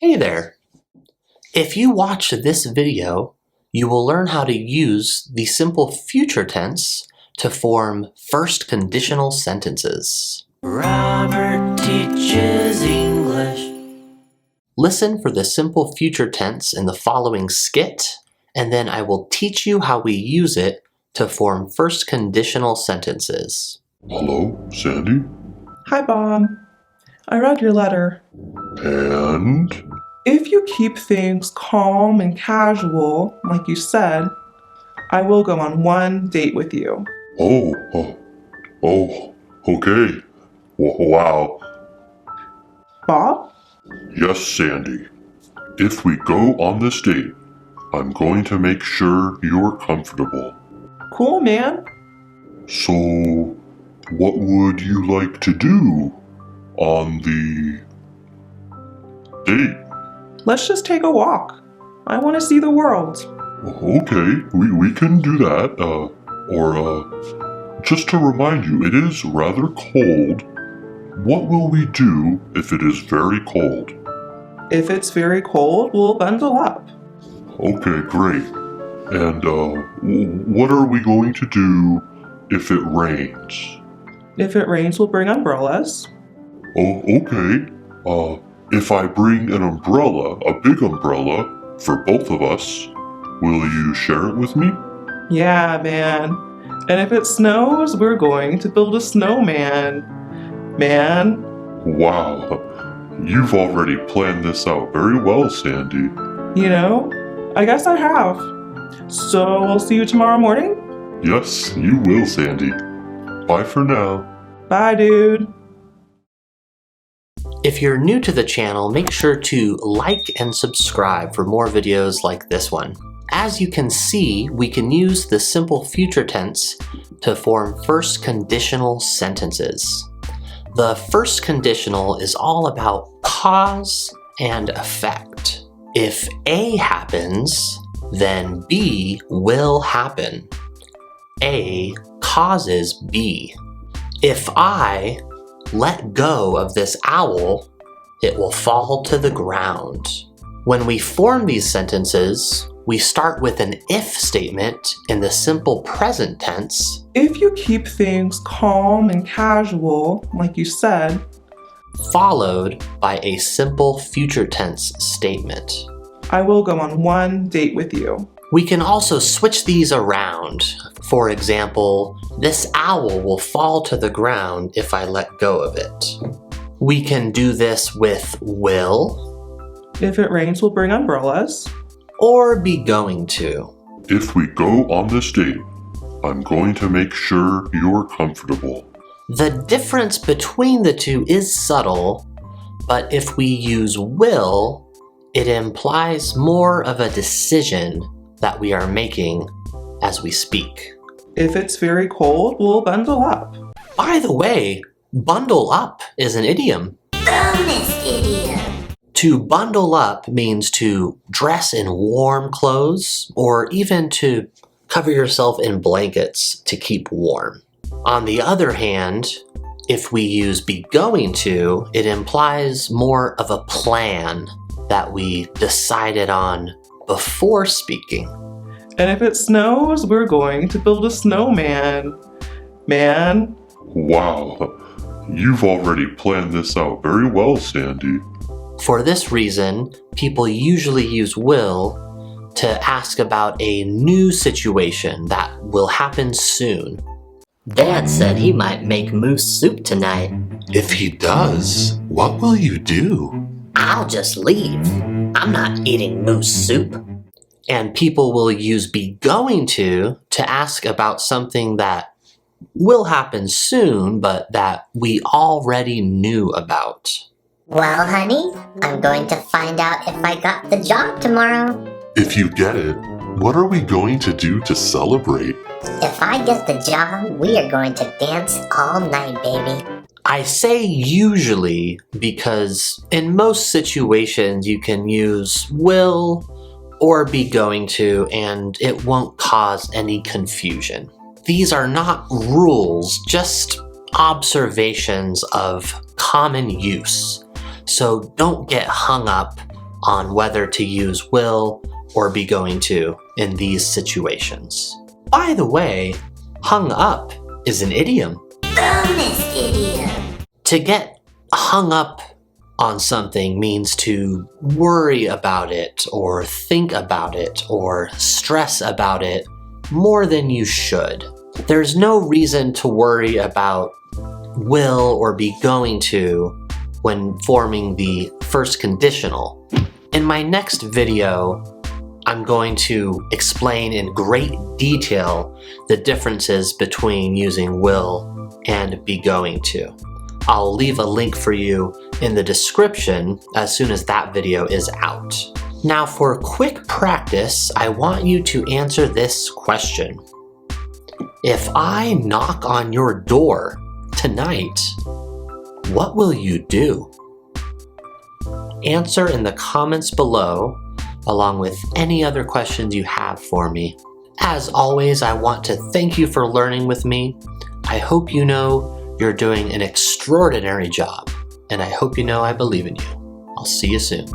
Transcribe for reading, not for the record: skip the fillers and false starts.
Hey there! If you watch this video, you will learn how to use the simple future tense to form first conditional sentences. Robert teaches English. Listen for the simple future tense in the following skit, and then I will teach you how we use it to form first conditional sentences. Hello, Sandy? Hi, Bob. I read your letter. And? If you keep things calm and casual, like you said, I will go on one date with you. Oh, okay. Wow. Bob? Yes, Sandy. If we go on this date, I'm going to make sure you're comfortable. Cool, man. So, what would you like to do on the date? Let's just take a walk. I want to see the world. Okay, we can do that. Just to remind you, it is rather cold. What will we do if it is very cold? If it's very cold, we'll bundle up. Okay, great. And what are we going to do if it rains? If it rains, we'll bring umbrellas. Oh, okay. If I bring an umbrella, a big umbrella, for both of us, will you share it with me? Yeah, man. And if it snows, we're going to build a snowman. Man. Wow, you've already planned this out very well, Sandy. You know, I guess I have. So we'll see you tomorrow morning? Yes, you will, Sandy. Bye for now. Bye, dude. If you're new to the channel, make sure to like and subscribe for more videos like this one. As you can see, we can use the simple future tense to form first conditional sentences. The first conditional is all about cause and effect. If A happens, then B will happen. A causes B. If I let go of this owl, it will fall to the ground. When we form these sentences, we start with an if statement in the simple present tense. If you keep things calm and casual, like you said, followed by a simple future tense statement. I will go on one date with you. We can also switch these around. For example, this owl will fall to the ground if I let go of it. We can do this with will. If it rains, we'll bring umbrellas. Or be going to. If we go on this date, I'm going to make sure you're comfortable. The difference between the two is subtle, but if we use will, it implies more of a decision that we are making as we speak. If it's very cold, we'll bundle up. By the way, bundle up is an idiom. Bonus idiom. To bundle up means to dress in warm clothes or even to cover yourself in blankets to keep warm. On the other hand, if we use be going to, it implies more of a plan that we decided on before speaking. And if it snows, we're going to build a snowman. Man. Wow, you've already planned this out very well, Sandy. For this reason, people usually use will to ask about a new situation that will happen soon. Dad said he might make moose soup tonight. If he does, what will you do? I'll just leave. I'm not eating moose soup. And people will use be going to ask about something that will happen soon, but that we already knew about. Well, honey, I'm going to find out if I got the job tomorrow. If you get it, what are we going to do to celebrate? If I get the job, we are going to dance all night, baby. I say usually because in most situations you can use will or be going to and it won't cause any confusion. These are not rules, just observations of common use. So don't get hung up on whether to use will or be going to in these situations. By the way, hung up is an idiom. Bonus idiom. To get hung up on something means to worry about it or think about it or stress about it more than you should. There's no reason to worry about will or be going to when forming the first conditional. In my next video, I'm going to explain in great detail the differences between using will and be going to. I'll leave a link for you in the description as soon as that video is out. Now for quick practice, I want you to answer this question. If I knock on your door tonight, what will you do? Answer in the comments below, along with any other questions you have for me. As always, I want to thank you for learning with me. I hope you know you're doing an extraordinary job, and I hope you know I believe in you. I'll see you soon.